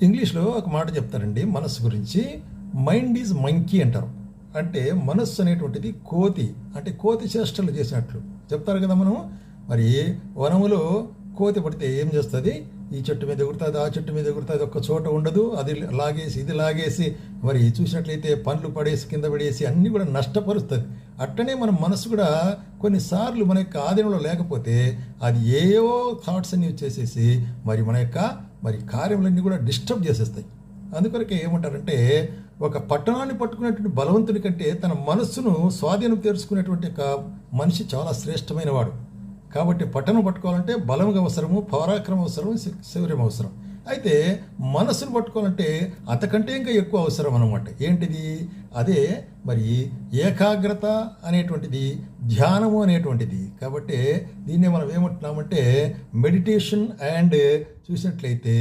ఇంగ్లీష్లో ఒక మాట చెప్తారండి మనస్సు గురించి. మైండ్ ఈజ్ మంకీ అంటారు. అంటే మనస్సు అనేటువంటిది కోతి, అంటే కోతి చేష్టలు చేసినట్లు చెప్తారు కదా మనం. మరి వనములో కోతి పడితే ఏం చేస్తుంది? ఈ చెట్టు మీద ఎగురుతుంది, ఆ చెట్టు మీద ఎగురుతుంది, ఒక్క చోట ఉండదు. అది లాగేసి ఇది లాగేసి మరి చూసినట్లయితే పండ్లు పడేసి కింద పడేసి అన్నీ కూడా నష్టపరుస్తుంది. అట్టనే మన మనసు కూడా కొన్నిసార్లు మన యొక్క ఆధీనంలో లేకపోతే అది ఏవో థాట్స్ అన్ని వచ్చేసేసి మరి మన యొక్క మరి కార్యములన్నీ కూడా డిస్టర్బ్ చేసేస్తాయి. అందుకొరకే ఏమంటారంటే, ఒక పట్టణాన్ని పట్టుకునేటువంటి బలవంతుడి కంటే తన మనస్సును స్వాధీనం తెరుచుకునేటువంటి ఒక మనిషి చాలా శ్రేష్టమైన వాడు. కాబట్టి పట్టణం పట్టుకోవాలంటే బలం అవసరము, పరాక్రమం అవసరం, శౌర్యం అవసరం. అయితే మనస్సును పట్టుకోవాలంటే అంతకంటే ఇంకా ఎక్కువ అవసరం అన్నమాట. ఏంటిది? అదే మరి ఏకాగ్రత అనేటువంటిది, ధ్యానము అనేటువంటిది. కాబట్టి దీన్నే మనం ఏమంటున్నామంటే మెడిటేషన్ అండ్ చూసినట్లయితే